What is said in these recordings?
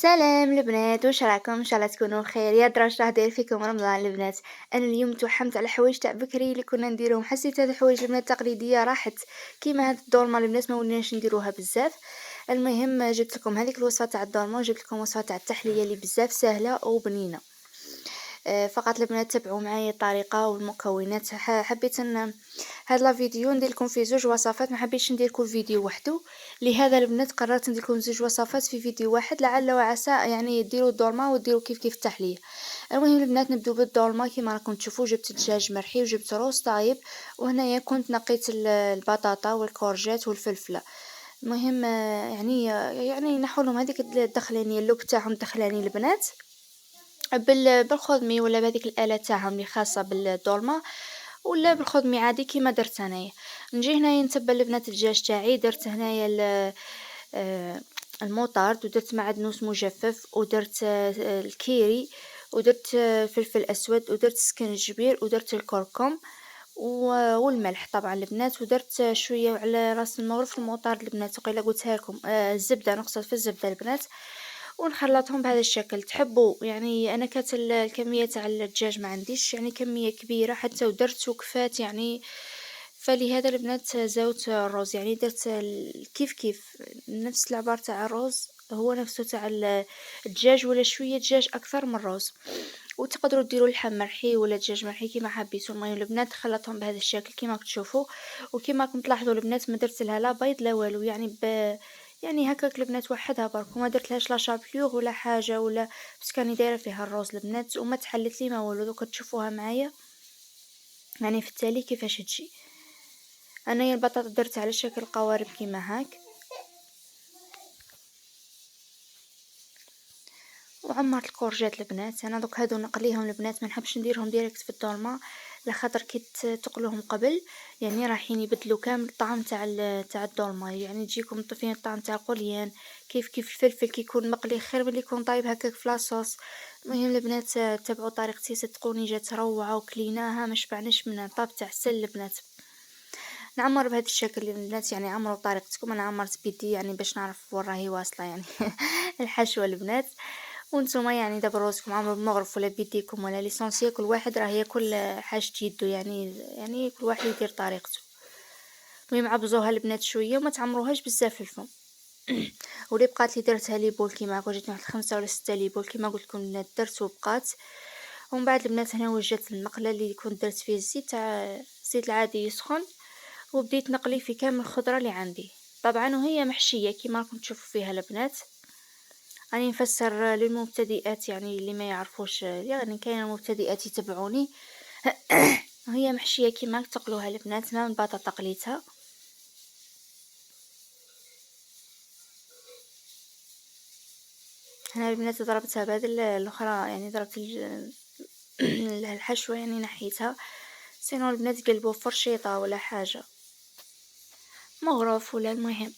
سلام البنات، واش راكم؟ ان شاء الله تكونوا بخير. يا درا راه داير فيكم رمضان البنات. انا اليوم توحمت على حوايج تاع بكري اللي كنا نديروهم، حسيت هاد الحوايج البنات التقليديه راحت كيما هاد الدولمه البنات ما وليناش نديروها بزاف. المهم جبت لكم هذيك الوصفه تاع الدولمه وجبت لكم وصفه تاع التحليه اللي بزاف سهله وبنينه. فقط البنات تبعوا معايا الطريقه والمكونات. حبيت ان هاد لا فيديو ندير لكم فيه زوج وصفات، ما حبيتش ندير كل فيديو وحده. لهذا البنات قررت ندير لكم زوج وصفات في فيديو واحد، لعل وعسى يعني ديروا الدولمه وديروا كيف التحليه. المهم البنات نبداو بالدولمه. كيما راكم تشوفوا جبت دجاج مرحي وجبت روز طايب، وهنايا كنت نقيت البطاطا والكورجات والفلفله. المهم يعني نحولهم هذيك الدخلانيه، اللوك تاعهم الدخلاني البنات بالخدمي ولا بهذيك الآلة تاعهم اللي خاصة بالدولمة، ولا بالخدمي عادي كيما درت انايا. نجي هنايا نتبل البنات الدجاج تاعي. درت هنايا المطارد، ودرت معدنوس مجفف، ودرت الكيري، ودرت فلفل اسود، ودرت سكنجبير، ودرت الكركم والملح طبعا البنات، ودرت شويه على راس المغرف المطارد البنات. وقيلا قلتها لكم الزبده، نقصد في الزبده البنات، ونخلطهم بهذا الشكل. تحبوا يعني انا كانت الكميه تاع الدجاج ما عنديش يعني كميه كبيره حتى، ودرت وكفات يعني. فلهذا البنات زودت الرز، يعني درت كيف نفس العبار تاع الرز هو نفسه تاع الدجاج، ولا شويه دجاج اكثر من الرز. وتقدروا ديروا اللحم مرحي ولا دجاج مرحي كيما حبيتوا. المهم البنات خلطهم بهذا الشكل كيما تشوفوا. وكيما راكم تلاحظوا البنات ما درت لها لا بيض لا والو، يعني هكاك البنات وحدها برك، وما درت لهاش لا شابليغ ولا حاجه ولا، بس كاني دايره فيها الرز البنات وما تحلت لي ما والو. دوك تشوفوها معايا يعني في التالي كيفاش تجي. انايا البطاطا درت على شكل قوارب كيما هاك، وعمرت الكورجات البنات. انا دوك هادو نقليهم البنات، ما نحبش نديرهم ديريكت في الدولمه، لخاطر كي تقلوهم قبل يعني رايحين يبدلوا كامل الطعم تاع الدولمه، يعني تجيكم طفين الطعم تاع القوليان. كيف الفلفل كي يكون مقلي خير ملي يكون طايب هكاك في لاصوص. المهم البنات تبعوا طريقتي، صدقوني جات روعه وكليناها ما شبعناش منها. طاب تاع السل البنات. نعمر بهذا الشكل البنات، يعني عمروا طريقتكم، انا عمرت بيدي يعني باش نعرف وين راهي واصله يعني الحشوه البنات. وانتم يعني دابا روزكم عمرو بمغرف ولا بيديكم ولا ليسونسيال، كل واحد راه ياكل حاجه يده، يعني كل واحد يدير طريقته. المهم عبزوها البنات شويه وما تعمروهاش بزاف في الفم. ولي بقات لي درتها لي بول كيما هكا، جاتني واحد 5 ولا 6 لي بول كيما قلت لكم البنات درت وبقات. ومن بعد البنات هنا وجدت المقله اللي كنت درت فيه الزيت تاع الزيت العادي يسخن، وبديت نقلي في كامل الخضره اللي عندي طبعا، وهي محشيه كيما راكم تشوفوا فيها البنات. راني نفسر للمبتدئات يعني اللي ما يعرفوش، يعني كاين المبتدئات يتبعوني. هي محشيه كيما تقلوها البنات، ما من بطاطا قليتها. هنا البنات ضربتها بهذه الاخرى، يعني ضربت الحشوه يعني نحيتها. سينو البنات قلبوا فرشيطه ولا حاجه مغرف ولا المهم.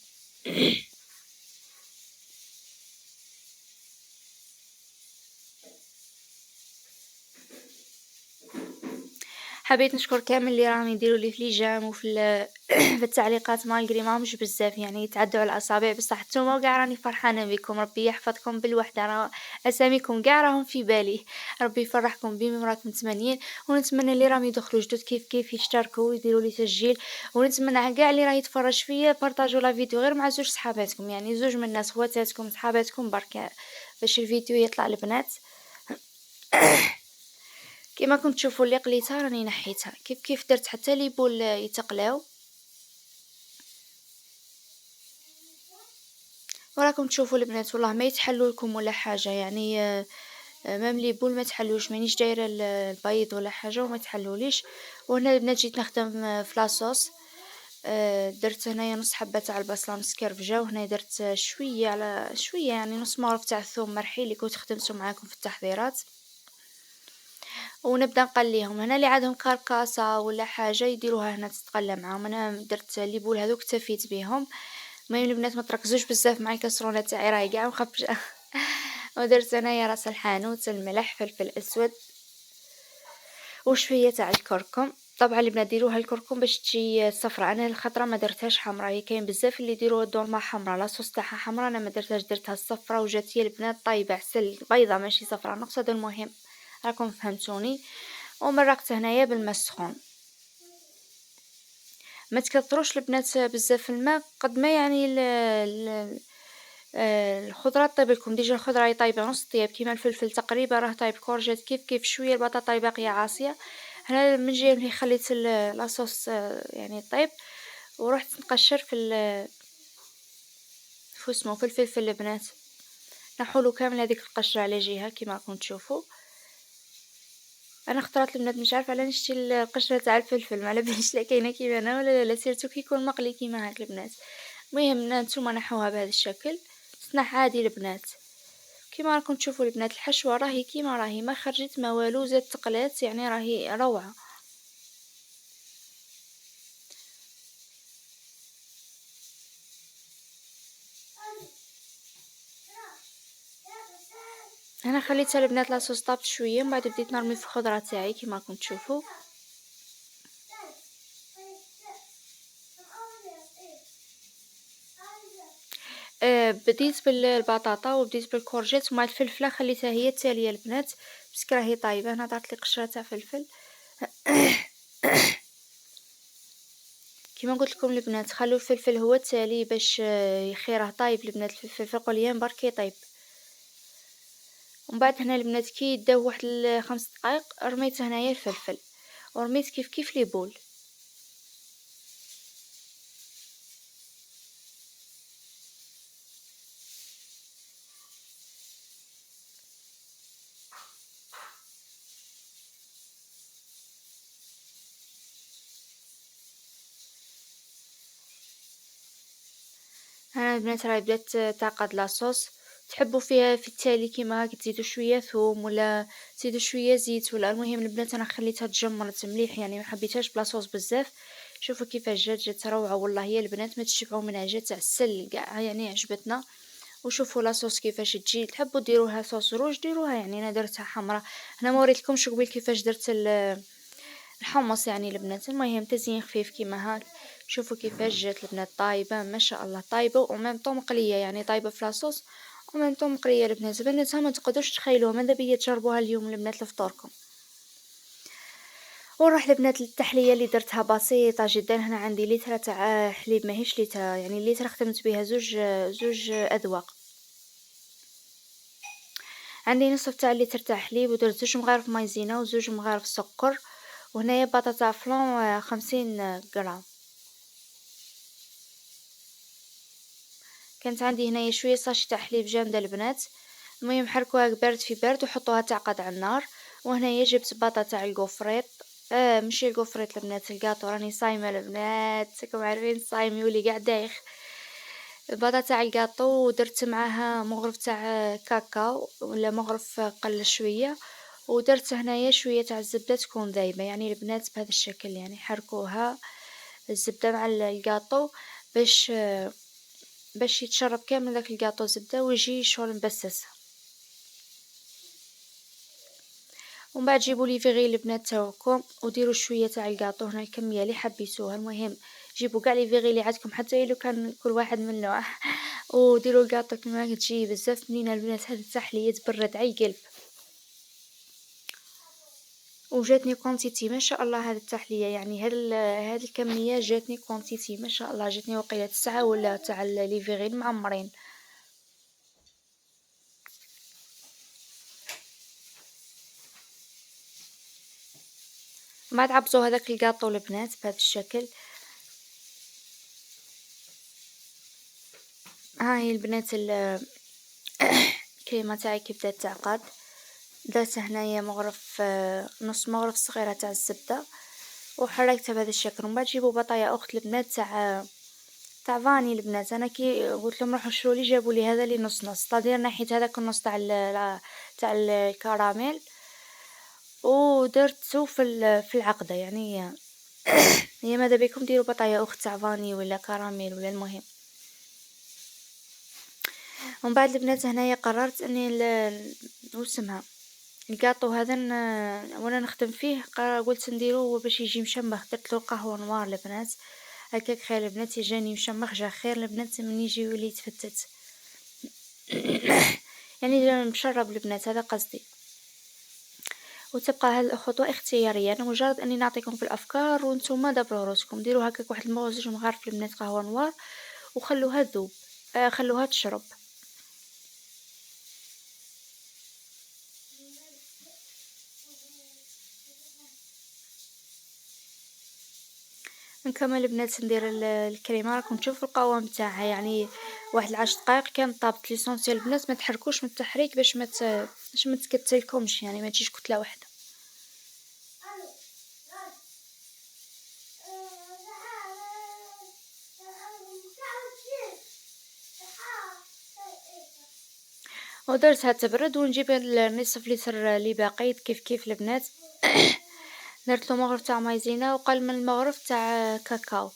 حبيت نشكر كامل اللي راهم يديروا لي في ليجام وفي في التعليقات، مالغري ما مش بزاف يعني يتعدوا على الاصابع، بصح نتوما كاع راني فرحانه بكم. ربي يحفظكم بالوحده، راه اساميكم كاع راهم في بالي. ربي يفرحكم بهم راكم متمنين. ونتمنى اللي راهم يدخلوا جدد كيف يشتركوا ويديروا لي تسجيل. ونتمنى كاع اللي راه يتفرج فيا بارطاجوا لا فيديو غير مع زوج صحاباتكم، يعني زوج من الناس خواتاتكم صحاباتكم برك، باش الفيديو يطلع البنات. كما كنت تشوفوا اللي قليتها راني نحيتها كيف درت حتى لي بول يتقلاو. وراكم تشوفوا البنات والله ما يتحلوا لكم ولا حاجه، يعني مام لي بول ما تحلوش، مانيش دايره البيض ولا حاجه وما تحلوليش. وهنا البنات جيت نخدم في لاصوص. درت هنايا نص حبه تاع البصله مسكرفجه، وهنا درت شويه على شويه يعني نص مغرف تاع الثوم مرحي اللي كنت خدمته معاكم في التحضيرات. ونبدا نقليهم. هنا اللي عندهم كركاسه ولا حاجه يديروها هنا تتقلى معاهم. انا درت لي بول هذوك اكتفيت بهم. المهم البنات ما تركزوش بزاف مع الكسرونه تاعي راهي كاع مخبشه. ودرت انايا راس الحانوت، الملح، فلفل اسود، وشويه تاع الكركم. طبعا البنات ديروها الكركم باش تجي صفرا. انا الخضرا ما درتهاش حمراء، هي كاين بزاف اللي يديروا الدولمه حمراء لاصوص تاعها حمراء، انا ما درتهاش، درتها الصفراء وجات هي البنات طايبه عسل، بيضه ماشي صفراء نقصد. المهم راكم فهمتوني. ومرقت هنايا بالماء السخون. ما تكثروش البنات بزاف الماء قد ما يعني الخضره طيب لكم. ديجا الخضره هي طايبه نص طياب، كيما الفلفل تقريبا راه طايب، كورجيت كيف شويه، البطاطا باقيه عاصيه. هنا من جهه ملي خليت لاصوص يعني طيب، ورحت نقشر في اسمه في الفلفل البنات، نحولو كامل هذيك القشره على جهه كيما راكم تشوفوا. انا اخترت البنات مش عارفه على نشتي القشره تاع الفلفل، ما على باليش لا كاينه كيما انا ولا لا، سيرتو كي يكون مقلي كيما هاك البنات. المهم نتوما نحوها بهذا الشكل، تصنع عادي البنات كيما راكم تشوفوا البنات. الحشوه راهي كيما راهي، ما خرجت ما والو، زاد تقلات يعني راهي روعه. انا خليتها البنات لاصوص طابت شويه، من بعد بديت نرمي في الخضره تاعي كيما راكم تشوفوا. بديت بالبطاطا وبديت بالكورجيت ومع الفلفله خليتها هي التاليه البنات، بس راهي طايبه. انا درت لي قشره تاع فلفل. كيما قلت لكم البنات خلوا الفلفل هو التالي باش يخيره طايب البنات. الفلفل قليان برك يطيب. ومن بعد هنا البنات كي يداو واحد 5 دقائق رميت هنايا الفلفل، ورميت كيف لي بول. هنا البنات راهي بدات تعقد لاصوص. تحبوا فيها في التالي كيما هاك تزيدوا شويه ثوم ولا تزيدوا شويه زيت ولا. المهم البنات انا خليتها تجمرت مليح يعني، ما حبيتهاش بلاصوص بزاف. شوفوا كيفاش جات روعه والله. هي البنات ما تشبعوا منها، جات عسل كاع يعني عجبتنا. وشوفوا لاصوص كيفاش تجي. تحبوا ديروها صوص روج ديروها، يعني انا درتها حمراء. هنا ما وريتلكمش قبيل كيفاش درت الحمص يعني البنات. المهم تزيين خفيف كيما هاك. شوفوا كيفاش جات البنات طايبه ما شاء الله، طايبه وميم طون مقليه، يعني طايبه في لاصوص وميم طون مقليه البنات. بناتها ما تقدرش تخيلوها، ماذا بيا تجربوها اليوم البنات لفطوركم. ونروح البنات للتحليه اللي درتها بسيطه جدا. هنا عندي لتر تاع حليب، ماهيش لتر يعني لتر، خدمت بها زوج اذواق. عندي نصف تاع لتر تاع حليب، ودرت 2 مغارف مايزينا وزوج مغارف سكر. وهنايا بطاطا فلون 50 غرام. كانت عندي هنايا شويه صاشي تاع حليب جامده البنات. المهم حركوها بارد في بارد وحطوها تعقد على النار. وهنايا جبت بطاطا تاع الكوفريط، ماشي الكوفريط البنات، الكاطو، راني صايمه البنات راكم عارفين صايم يولي قاع دايخ. البطاطا تاع الكاطو ودرت معاها مغرف تاع كاكاو ولا مغرف قل شويه. ودرت هنايا شويه تاع الزبده تكون ذايبه يعني البنات بهذا الشكل، يعني حركوها الزبده مع الكاطو باش يتشرب كامل داك الكاطو زبده ويجي شغل مبسس. ومن بعد جيبوا لي فيغي البنات تاعكم وديروا شويه تاع الكاطو، هنا الكميه اللي حبيتوها. المهم جيبوا كاع لي فيغي اللي عندكم حتى لو كان كل واحد من نوع. وديروا الكاطو كما تجي بزاف بنينه البنات. هذه التحليه تبرد على القلب. وجاتني كونتيتي ما شاء الله هذه التحليه، يعني هذه الكميه جاتني كونتيتي ما شاء الله. جاتني وقيله 9 ولا تاع لي فيغي معمرين. ما تعبزوا هذاك الكاطو البنات بهذا الشكل. ها هي البنات الكريمه تاعي كيف بدات تعقد. درت هنايا مغرف نص مغرف صغيره تاع الزبده وحركتها بهذا الشكل. ومن بعد جيبوا بطايا اخت البنات تاع فاني البنات. انا كي قلت لهم روحوا شروا لي، جابوا لي هذا اللي نص نص، طادير نحيت هذاك النص تاع الكراميل ودرته في العقده يعني. هي ماذا بكم ديروا بطايا اخت تاع فاني ولا كراميل ولا المهم. ومن بعد البنات هنايا قررت اني واسمها الكاطو هذا وانا نخدم فيه قلت نديرو باش يجي مشمخ، درتلو قهوة نوار البنات هكاك خير البنات يجاني مشمخ جا خير البنات من يجي يولي يتفتت. يعني مشرب البنات هذا قصدي. وتبقى هذه الخطوة اختيارية، انا مجرد اني نعطيكم في الافكار وانتم دبروا راسكم ديروا هكاك واحد المغزج مغارف البنات قهوة نوار وخلوها تذوب، خلوها تشرب. نكمل البنات ندير الكريمه. راكم تشوفوا القوام تاعها يعني واحد 10 دقائق كان طابت ليسونسيال البنات، ما تحركوش من التحريك باش ما تكتلكمش يعني ما تجيش كتله واحده. ودرتها تبرد ونجيب النصف لتر اللي باقي كيف البنات. درت له مغرف تاع مايزينا وقل من المغرف تاع كاكاو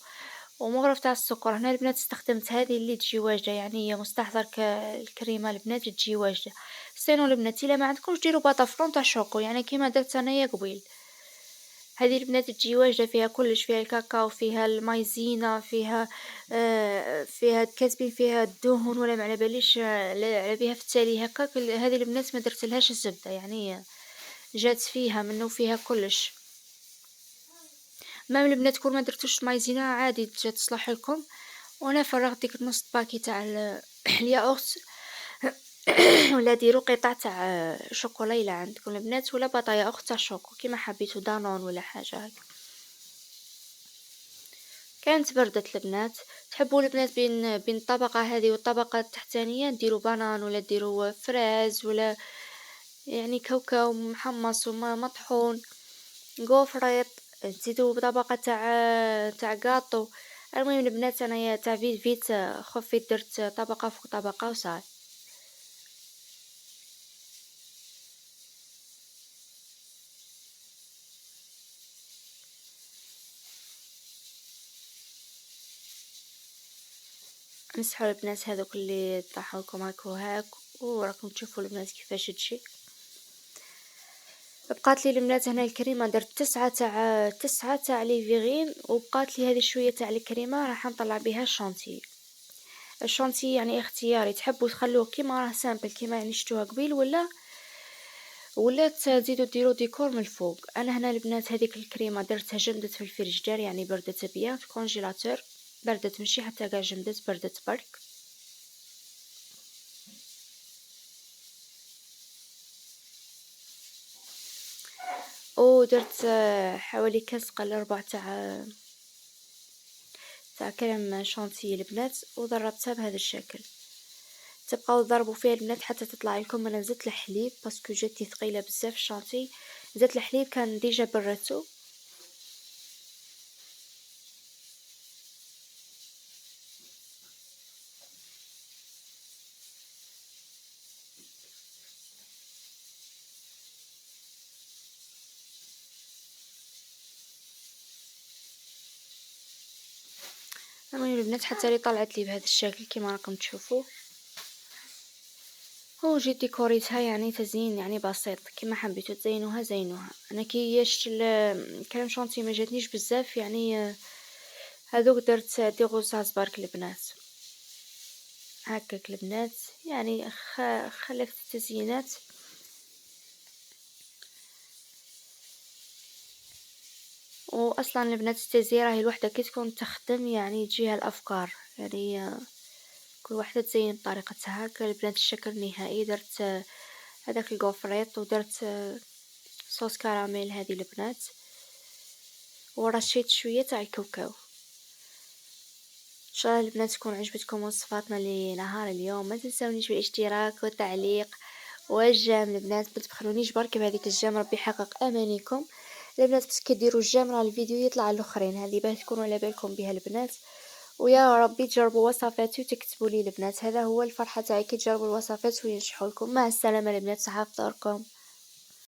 ومغرف تاع السكر. هنا البنات استخدمت هذه اللي تجي واجده يعني هي مستحضر الكريمه البنات تجي واجده. سينو البنات الا ما عندكمش ديروا باطافرون تاع شوكو يعني كيما درت انايا قبيل. هذه البنات تجي واجده فيها كلش، فيها الكاكاو فيها المايزينا فيها كاتبين فيها الدهن ولا ما على باليش على بها في التالي هكاك. هذه البنات ما درت لهاش الزبده يعني جات فيها منه فيها كلش. ما البنات كل ما درتوش مايزينا عادي تجي تصلح لكم. وانا فرغت ديك نص باكي تاع الياغورت. ولا ديروا قطع تاع شوكولا الا عندكم البنات ولا بطايا اخت تاع شوكو كيما حبيتو دانون ولا حاجه هكا. كانت بردت البنات. تحبوا البنات بين الطبقه هذه والطبقه التحتانيه ديروا بانان ولا ديروا فراز ولا يعني كاوكاو محمص وما مطحون غوفريط تزيدوا بطبقه تاع كاطو. المهم البنات انايا تاع فيت خفيت درت طبقه فوق طبقه وصار. نسحوا البنات هذوك اللي طاحوا لكم هاك وراكم تشوفوا البنات كيفاش تجي. بقات لي البنات هنا الكريمه درت 9 تاع لي فيغين وبقات لي هذه شويه تاع الكريمه راح نطلع بها الشانتي. الشانتي يعني اختياري، تحبوا تخلوه كيما راه سامبل كيما يعني شفتوها قبيل ولا تزيدوا ديروا ديكور من الفوق. انا هنا البنات هذيك الكريمه درتها جمدت في الفريجدار يعني بردت بيان في الكونجيلاتور بردت ماشي حتى كاع جمدت بردت برك. ودرت حوالي كاس قل 4 تاع كريم شانتي البنات وضربتها بهذا الشكل. تبقاو تضربوا فيها البنات حتى تطلع لكم. انا زدت الحليب باسكو جاتني ثقيله بزاف الشانتي، زدت الحليب كان ديجا براتو. المهم البنات حتى اللي طلعت لي بهذا الشكل كما راكم تشوفوا. هو جيت ديكوريتها يعني تزيين يعني بسيط كما حبيتوا تزينوها زينوها. انا كي شفت الكريم شانتي ما جاتنيش بزاف يعني هذوك درت دي غوزاز برك البنات هكاك البنات يعني خلفت التزيينات. واصلا البنات التزيين راهي الوحده كي تكون تخدم يعني تجيها الافكار يعني كل واحده تزين بطريقتها. هكا البنات الشكل النهائي درت هذاك الكوفريط ودرت صوص كراميل هذه البنات ورشيت شويه تاع الكاوكاو. ان شاء الله البنات تكون عجبتكم وصفاتنا لنهار اليوم. ما تنسونيش بالاشتراك والتعليق والجام البنات. ما تبخلونيش برك بهذيك الجام ربي يحقق امانيكم البنات. بس كديروا الجام راه الفيديو يطلع الاخرين هذه باه تكونوا على بالكم بها البنات. ويا ربي تجربوا وصفاتي وتكتبوا لي البنات. هذا هو الفرحه تاعي كي تجربوا الوصفات وينجحوا لكم. مع السلامه البنات صحه فطوركم.